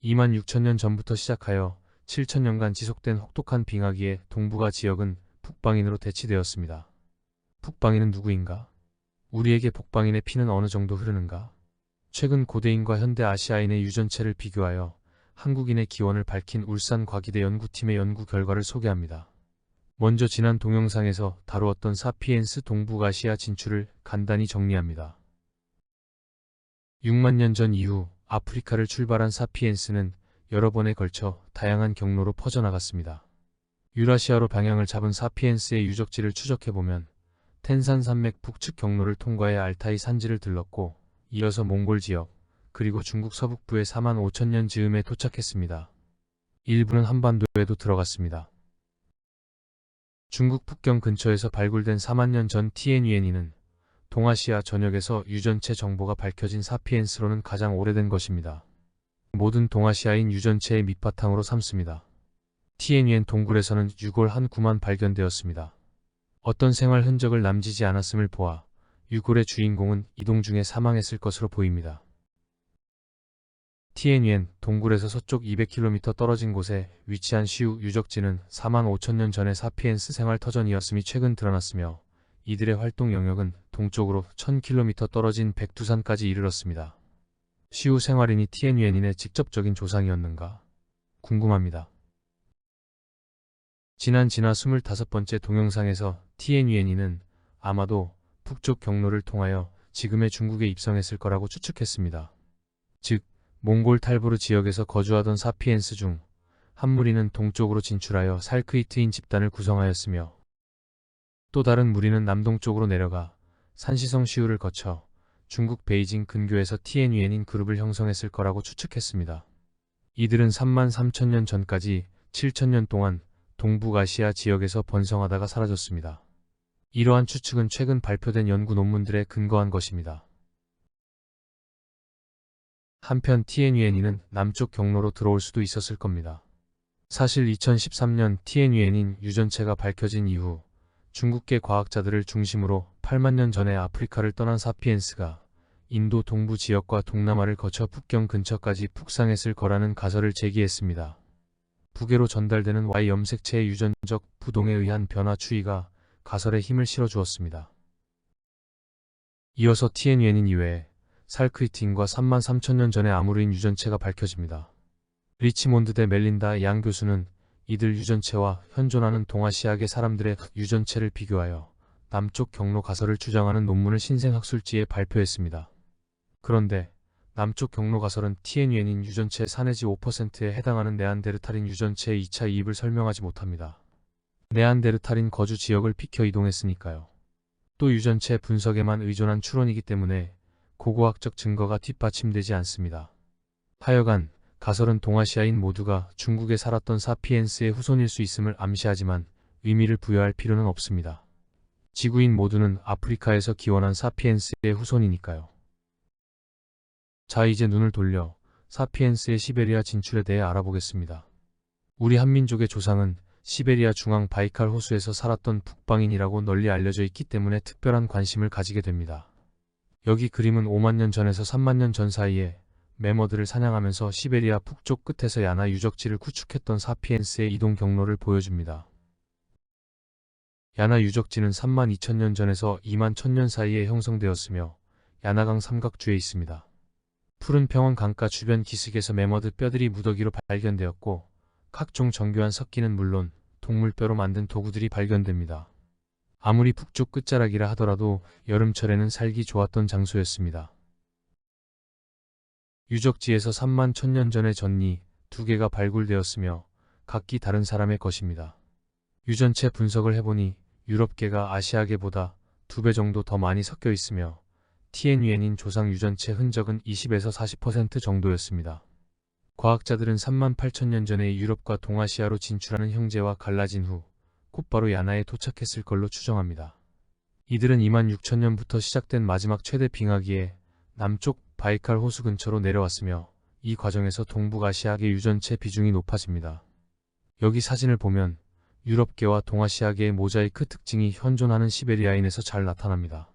26,000년 전부터 시작하여 7,000년간 지속된 혹독한 빙하기에 동북아 지역은 북방인으로 대치되었습니다. 북방인은 누구인가? 우리에게 북방인의 피는 어느 정도 흐르는가? 최근 고대인과 현대 아시아인의 유전체를 비교하여 한국인의 기원을 밝힌 울산과기대 연구팀의 연구 결과를 소개합니다. 먼저 지난 동영상에서 다루었던 사피엔스 동북아시아 진출을 간단히 정리합니다. 6만 년 전 이후 아프리카를 출발한 사피엔스는 여러 번에 걸쳐 다양한 경로로 퍼져나갔습니다. 유라시아로 방향을 잡은 사피엔스의 유적지를 추적해보면 텐산 산맥 북측 경로를 통과해 알타이 산지를 들렀고 이어서 몽골 지역, 그리고 중국 서북부의 4만 5천 년 즈음에 도착했습니다. 일부는 한반도에도 들어갔습니다. 중국 북경 근처에서 발굴된 4만 년 전 티엔유엔이는 동아시아 전역에서 유전체 정보가 밝혀진 사피엔스로는 가장 오래된 것입니다. 모든 동아시아인 유전체의 밑바탕으로 삼습니다. 티엔유엔 동굴에서는 유골 한 구만 발견되었습니다. 어떤 생활 흔적을 남기지 않았음을 보아 유골의 주인공은 이동 중에 사망했을 것으로 보입니다. 티엔유엔 동굴에서 서쪽 200km 떨어진 곳에 위치한 시우 유적지는 4만 5천 년 전의 사피엔스 생활 터전이었음이 최근 드러났으며 이들의 활동 영역은 동쪽으로 1000km 떨어진 백두산까지 이르렀습니다. 시우 생활인이 티엔유엔인의 직접적인 조상이었는가? 궁금합니다. 지나 25번째 동영상에서 티엔유엔인은 아마도 북쪽 경로를 통하여 지금의 중국에 입성했을 거라고 추측했습니다. 즉, 몽골 탈부르 지역에서 거주하던 사피엔스 중 한 무리는 동쪽으로 진출하여 살크이트인 집단을 구성하였으며 또 다른 무리는 남동쪽으로 내려가 산시성 시우를 거쳐 중국 베이징 근교에서 티엔유엔인 그룹을 형성했을 거라고 추측했습니다. 이들은 3만 3천 년 전까지 7,000년 동안 동북아시아 지역에서 번성하다가 사라졌습니다. 이러한 추측은 최근 발표된 연구 논문들에 근거한 것입니다. 한편 티엔유엔인은 남쪽 경로로 들어올 수도 있었을 겁니다. 사실 2013년 티엔유엔인 유전체가 밝혀진 이후 중국계 과학자들을 중심으로 8만 년 전에 아프리카를 떠난 사피엔스가 인도 동부 지역과 동남아를 거쳐 북경 근처까지 북상했을 거라는 가설을 제기했습니다. 북에로 전달되는 Y 염색체의 유전적 부동에 의한 변화 추이가 가설에 힘을 실어주었습니다. 이어서 티엔유엔인 이외에 살크이트인과 3만 3천 년 전의 아무르인 유전체가 밝혀집니다. 리치몬드 대 멜린다 양 교수는 이들 유전체와 현존하는 동아시아계 사람들의 유전체를 비교하여 남쪽 경로 가설을 주장하는 논문을 신생학술지에 발표했습니다. 그런데 남쪽 경로 가설은 티엔유엔인 유전체 4 내지 5%에 해당하는 네안데르탈인 유전체의 2차 이입을 설명하지 못합니다. 네안데르탈인 거주 지역을 비켜 이동했으니까요. 또 유전체 분석에만 의존한 추론이기 때문에 고고학적 증거가 뒷받침되지 않습니다. 하여간 가설은 동아시아인 모두가 중국에 살았던 사피엔스의 후손일 수 있음을 암시하지만 의미를 부여할 필요는 없습니다. 지구인 모두는 아프리카에서 기원한 사피엔스의 후손이니까요. 자, 이제 눈을 돌려 사피엔스의 시베리아 진출에 대해 알아보겠습니다. 우리 한민족의 조상은 시베리아 중앙 바이칼 호수에서 살았던 북방인이라고 널리 알려져 있기 때문에 특별한 관심을 가지게 됩니다. 여기 그림은 5만 년 전에서 3만 년 전 사이에 매머드를 사냥하면서 시베리아 북쪽 끝에서 야나 유적지를 구축했던 사피엔스의 이동 경로를 보여줍니다. 야나 유적지는 3만 2천 년 전에서 2만 1000년 사이에 형성되었으며 야나강 삼각주에 있습니다. 푸른 평원 강가 주변 기슭에서 매머드 뼈들이 무더기로 발견되었고 각종 정교한 석기는 물론 동물뼈로 만든 도구들이 발견됩니다. 아무리 북쪽 끝자락이라 하더라도 여름철에는 살기 좋았던 장소였습니다. 유적지에서 3만 1000년 전의 전리 2개가 발굴되었으며 각기 다른 사람의 것입니다. 유전체 분석을 해보니 유럽계가 아시아계보다 2배 정도 더 많이 섞여 있으며 티엔유엔인 조상 유전체 흔적은 20에서 40% 정도였습니다. 과학자들은 3만 8천년 전에 유럽과 동아시아로 진출하는 형제와 갈라진 후 곧바로 야나에 도착했을 걸로 추정합니다. 이들은 2만 6천년부터 시작된 마지막 최대 빙하기에 남쪽 바이칼 호수 근처로 내려왔으며 이 과정에서 동북아시아계 유전체 비중이 높아집니다. 여기 사진을 보면 유럽계와 동아시아계의 모자이크 특징이 현존하는 시베리아인에서 잘 나타납니다.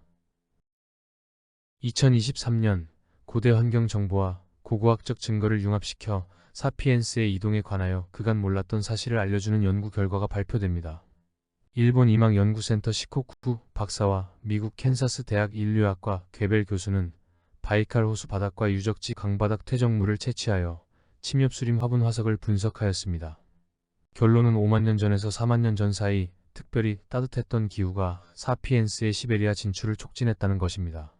2023년 고대 환경 정보와 고고학적 증거를 융합시켜 사피엔스의 이동에 관하여 그간 몰랐던 사실을 알려주는 연구 결과가 발표됩니다. 일본 이망연구센터 시코쿠 박사와 미국 캔사스 대학 인류학과 괴벨 교수는 바이칼 호수 바닥과 유적지 강바닥 퇴적물을 채취하여 침엽수림 화분 화석을 분석하였습니다. 결론은 5만 년 전에서 4만 년 전 사이 특별히 따뜻했던 기후가 사피엔스의 시베리아 진출을 촉진했다는 것입니다.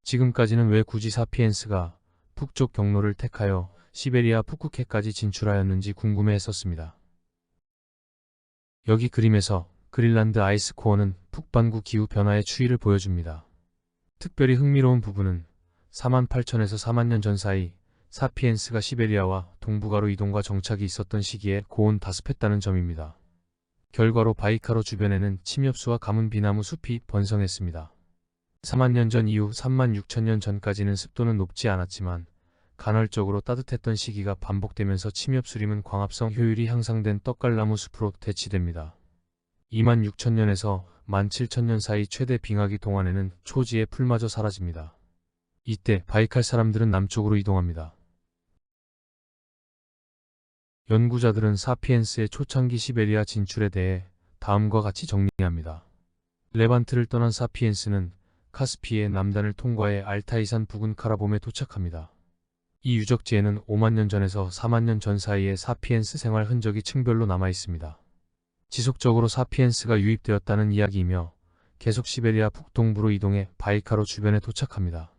지금까지는 왜 굳이 사피엔스가 북쪽 경로를 택하여 시베리아 푸쿠케까지 진출하였는지 궁금해했었습니다. 여기 그림에서 그린란드 아이스코어는 북반구 기후 변화의 추이를 보여줍니다. 특별히 흥미로운 부분은 4만 8천에서 4만 년 전 사이 사피엔스가 시베리아와 동북아로 이동과 정착이 있었던 시기에 고온 다습했다는 점입니다. 결과로 바이칼호 주변에는 침엽수와 가문 비나무 숲이 번성했습니다. 4만 년 전 이후 3만 6천 년 전까지는 습도는 높지 않았지만 간헐적으로 따뜻했던 시기가 반복되면서 침엽수림은 광합성 효율이 향상된 떡갈나무 숲으로 대치됩니다. 2만 6천 년에서 1만 7천 년 사이 최대 빙하기 동안에는 초지의 풀마저 사라집니다. 이때 바이칼 사람들은 남쪽으로 이동합니다. 연구자들은 사피엔스의 초창기 시베리아 진출에 대해 다음과 같이 정리합니다. 레반트를 떠난 사피엔스는 카스피의 남단을 통과해 알타이산 부근 카라봄에 도착합니다. 이 유적지에는 5만 년 전에서 4만 년 전 사이에 사피엔스 생활 흔적이 층별로 남아 있습니다. 지속적으로 사피엔스가 유입되었다는 이야기이며 계속 시베리아 북동부로 이동해 바이칼호 주변에 도착합니다.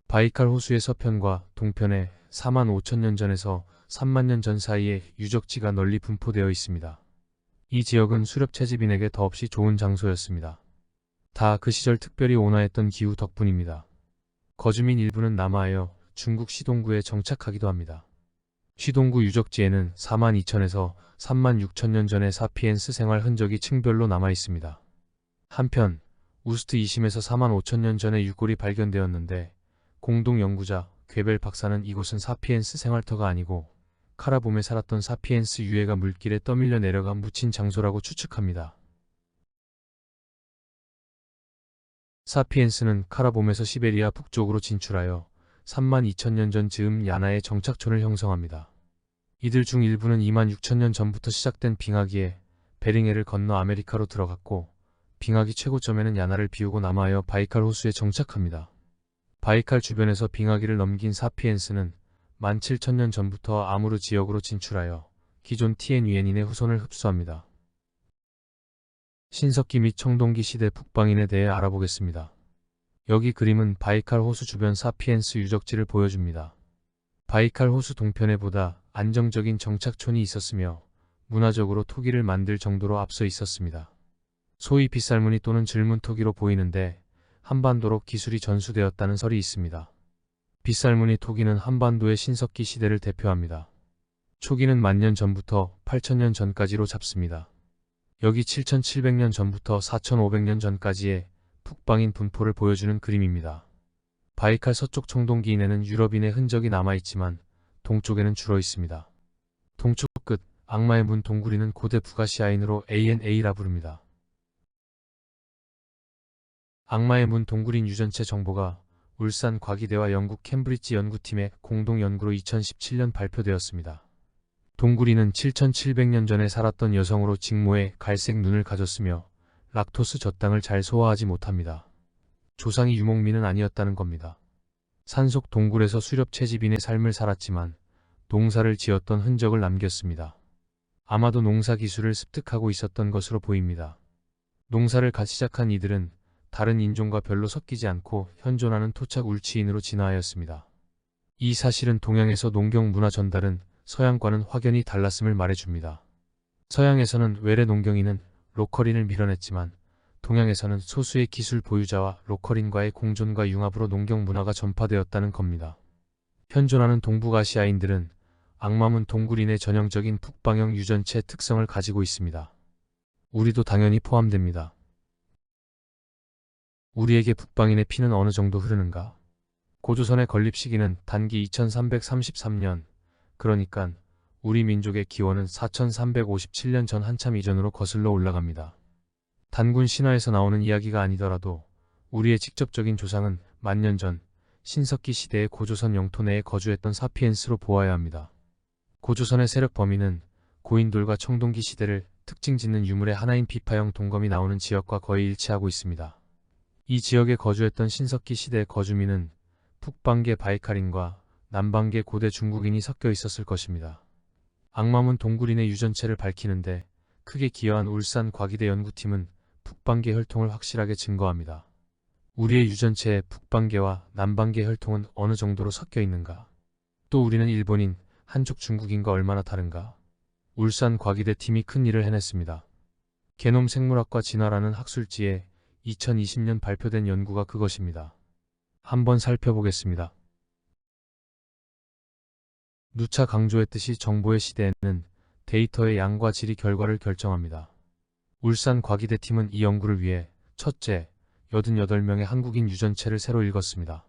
바이칼 호수의 서편과 동편에 4만 5천 년 전에서 3만 년 전 사이에 유적지가 널리 분포되어 있습니다. 이 지역은 수렵 채집인에게 더없이 좋은 장소였습니다. 다 그 시절 특별히 온화했던 기후 덕분입니다. 거주민 일부는 남하하여 중국 시동구에 정착하기도 합니다. 시동구 유적지에는 4만 2천에서 3만 6천 년 전의 사피엔스 생활 흔적이 층별로 남아 있습니다. 한편 우스트 2심에서 4만 5천 년 전의 유골이 발견되었는데 공동 연구자 괴벨 박사는 이곳은 사피엔스 생활터가 아니고 카라봄에 살았던 사피엔스 유해가 물길에 떠밀려 내려가 묻힌 장소라고 추측합니다. 사피엔스는 카라봄에서 시베리아 북쪽으로 진출하여 3만 2천 년 전 즈음 야나의 정착촌을 형성합니다. 이들 중 일부는 2만 6천 년 전부터 시작된 빙하기에 베링해를 건너 아메리카로 들어갔고 빙하기 최고점에는 야나를 비우고 남하여 바이칼 호수에 정착합니다. 바이칼 주변에서 빙하기를 넘긴 사피엔스는 1만 7천 년 전부터 아무르 지역으로 진출하여 기존 티엔유엔인의 후손을 흡수합니다. 신석기 및 청동기 시대 북방인에 대해 알아보겠습니다. 여기 그림은 바이칼 호수 주변 사피엔스 유적지를 보여줍니다. 바이칼 호수 동편에 보다 안정적인 정착촌이 있었으며 문화적으로 토기를 만들 정도로 앞서 있었습니다. 소위 빗살무늬 또는 질문토기로 보이는데 한반도로 기술이 전수되었다는 설이 있습니다. 빗살무늬 토기는 한반도의 신석기 시대를 대표합니다. 초기는 10,000년 전부터 8,000년 전까지로 잡습니다. 여기 7,700년 전부터 4,500년 전까지의 북방인 분포를 보여주는 그림입니다. 바이칼 서쪽 청동기인에는 유럽인의 흔적이 남아있지만 동쪽에는 줄어 있습니다. 동쪽 끝 악마의 문 동굴이는 고대 북아시아인으로 ANA라 부릅니다. 악마의 문 동굴인 유전체 정보가 울산 과기대와 영국 캠브리지 연구팀의 공동 연구로 2017년 발표되었습니다. 동굴이는 7,700년 전에 살았던 여성으로 직모에 갈색 눈을 가졌으며 락토스 젖당을 잘 소화하지 못합니다. 조상이 유목민은 아니었다는 겁니다. 산속 동굴에서 수렵 채집인의 삶을 살았지만 농사를 지었던 흔적을 남겼습니다. 아마도 농사 기술을 습득하고 있었던 것으로 보입니다. 농사를 갓 시작한 이들은 다른 인종과 별로 섞이지 않고 현존하는 토착 울치인으로 진화하였습니다. 이 사실은 동양에서 농경 문화 전달은 서양과는 확연히 달랐음을 말해줍니다. 서양에서는 외래 농경인은 로컬인을 밀어냈지만 동양에서는 소수의 기술 보유자와 로컬인과의 공존과 융합으로 농경 문화가 전파되었다는 겁니다. 현존하는 동북아시아인들은 악마문 동굴인의 전형적인 북방형 유전체 특성을 가지고 있습니다. 우리도 당연히 포함됩니다. 우리에게 북방인의 피는 어느 정도 흐르는가? 고조선의 건립 시기는 단기 2333년, 그러니깐 우리 민족의 기원은 4357년 전 한참 이전으로 거슬러 올라갑니다. 단군 신화에서 나오는 이야기가 아니더라도 우리의 직접적인 조상은 10,000년 전 신석기 시대의 고조선 영토 내에 거주했던 사피엔스로 보아야 합니다. 고조선의 세력 범위는 고인돌과 청동기 시대를 특징 짓는 유물의 하나인 비파형 동검이 나오는 지역과 거의 일치하고 있습니다. 이 지역에 거주했던 신석기 시대의 거주민은 북방계 바이칼인과 남방계 고대 중국인이 섞여 있었을 것입니다. 악마문 동굴인의 유전체를 밝히는데 크게 기여한 울산 과기대 연구팀은 북방계 혈통을 확실하게 증거합니다. 우리의 유전체의 북방계와 남방계 혈통은 어느 정도로 섞여 있는가? 또 우리는 일본인, 한족 중국인과 얼마나 다른가? 울산 과기대 팀이 큰 일을 해냈습니다. 게놈 생물학과 진화라는 학술지에 2020년 발표된 연구가 그것입니다. 한번 살펴보겠습니다. 누차 강조했듯이 정보의 시대에는 데이터의 양과 질이 결과를 결정합니다. 울산 과기대 팀은 이 연구를 위해 첫째, 88명의 한국인 유전체를 새로 읽었습니다.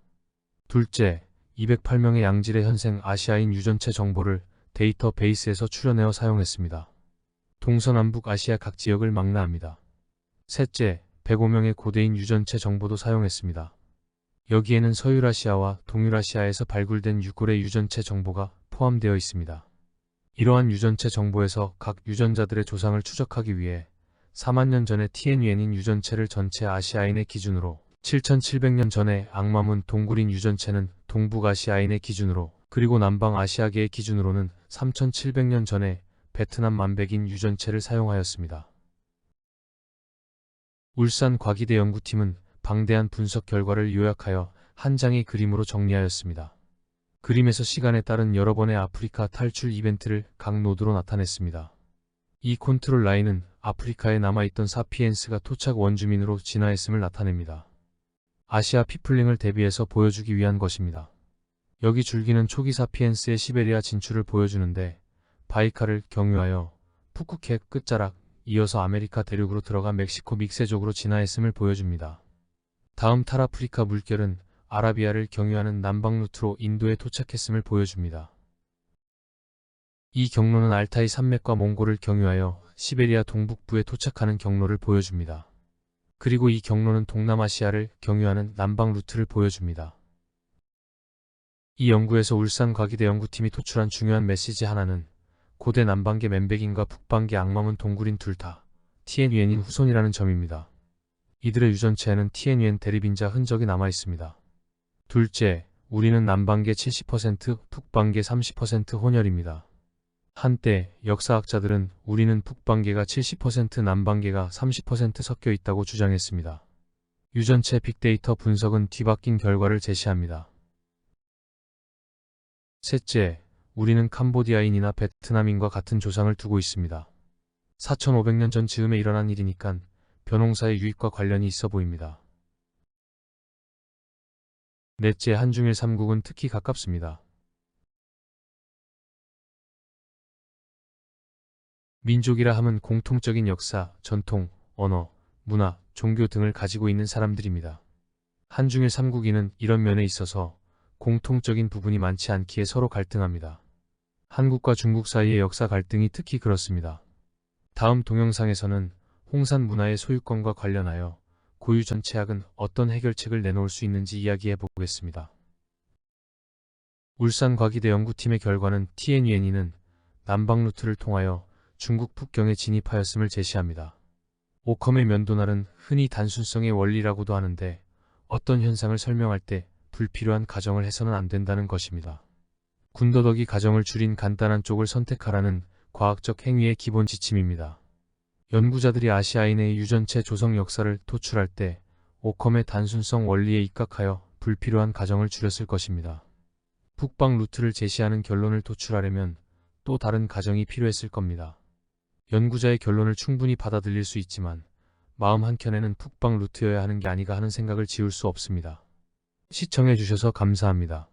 둘째, 208명의 양질의 현생 아시아인 유전체 정보를 데이터베이스에서 추려내어 사용했습니다. 동서남북 아시아 각 지역을 망라합니다. 셋째, 105명의 고대인 유전체 정보도 사용했습니다. 여기에는 서유라시아와 동유라시아에서 발굴된 유골의 유전체 정보가 포함되어 있습니다. 이러한 유전체 정보에서 각 유전자들의 조상을 추적하기 위해 4만 년 전의 티엔유엔인 유전체를 전체 아시아인의 기준으로, 7700년 전의 악마문 동굴인 유전체는 동북아시아인의 기준으로, 그리고 남방아시아계의 기준으로는 3700년 전의 베트남 만백인 유전체를 사용하였습니다. 울산 과기대 연구팀은 방대한 분석 결과를 요약하여 한 장의 그림으로 정리하였습니다. 그림에서 시간에 따른 여러 번의 아프리카 탈출 이벤트를 각 노드로 나타냈습니다. 이 컨트롤 라인은 아프리카에 남아있던 사피엔스가 토착 원주민으로 진화했음을 나타냅니다. 아시아 피플링을 대비해서 보여주기 위한 것입니다. 여기 줄기는 초기 사피엔스의 시베리아 진출을 보여주는데 바이칼을 경유하여 푸쿠켓 끝자락, 이어서 아메리카 대륙으로 들어가 멕시코 믹세족으로 진화했음을 보여줍니다. 다음 탈아프리카 물결은 아라비아를 경유하는 남방 루트로 인도에 도착했음을 보여줍니다. 이 경로는 알타이 산맥과 몽골을 경유하여 시베리아 동북부에 도착하는 경로를 보여줍니다. 그리고 이 경로는 동남아시아를 경유하는 남방 루트를 보여줍니다. 이 연구에서 울산 과기대 연구팀이 도출한 중요한 메시지 하나는 고대 남방계 맨백인과 북방계 악마문 동굴인 둘 다 티엔유엔인 후손이라는 점입니다. 이들의 유전체에는 티엔유엔 대립인자 흔적이 남아있습니다. 둘째, 우리는 남방계 70%, 북방계 30% 혼혈입니다. 한때 역사학자들은 우리는 북방계가 70%, 남방계가 30% 섞여 있다고 주장했습니다. 유전체 빅데이터 분석은 뒤바뀐 결과를 제시합니다. 셋째, 우리는 캄보디아인이나 베트남인과 같은 조상을 두고 있습니다. 4500년 전 즈음에 일어난 일이니깐 벼농사의 유입과 관련이 있어 보입니다. 넷째, 한중일 삼국은 특히 가깝습니다. 민족이라 함은 공통적인 역사, 전통, 언어, 문화, 종교 등을 가지고 있는 사람들입니다. 한중일 삼국인은 이런 면에 있어서 공통적인 부분이 많지 않기에 서로 갈등합니다. 한국과 중국 사이의 역사 갈등이 특히 그렇습니다. 다음 동영상에서는 홍산 문화의 소유권과 관련하여 고유 전체학은 어떤 해결책을 내놓을 수 있는지 이야기해 보겠습니다. 울산 과기대 연구팀의 결과는 TNUN이는 남방 루트를 통하여 중국 북경에 진입하였음을 제시합니다. 오컴의 면도날은 흔히 단순성의 원리라고도 하는데 어떤 현상을 설명할 때 불필요한 가정을 해서는 안 된다는 것입니다. 군더더기 가정을 줄인 간단한 쪽을 선택하라는 과학적 행위의 기본 지침입니다. 연구자들이 아시아인의 유전체 조성 역사를 도출할 때 오컴의 단순성 원리에 입각하여 불필요한 가정을 줄였을 것입니다. 북방 루트를 제시하는 결론을 도출하려면 또 다른 가정이 필요했을 겁니다. 연구자의 결론을 충분히 받아들일 수 있지만 마음 한켠에는 북방 루트여야 하는 게 아닌가 하는 생각을 지울 수 없습니다. 시청해 주셔서 감사합니다.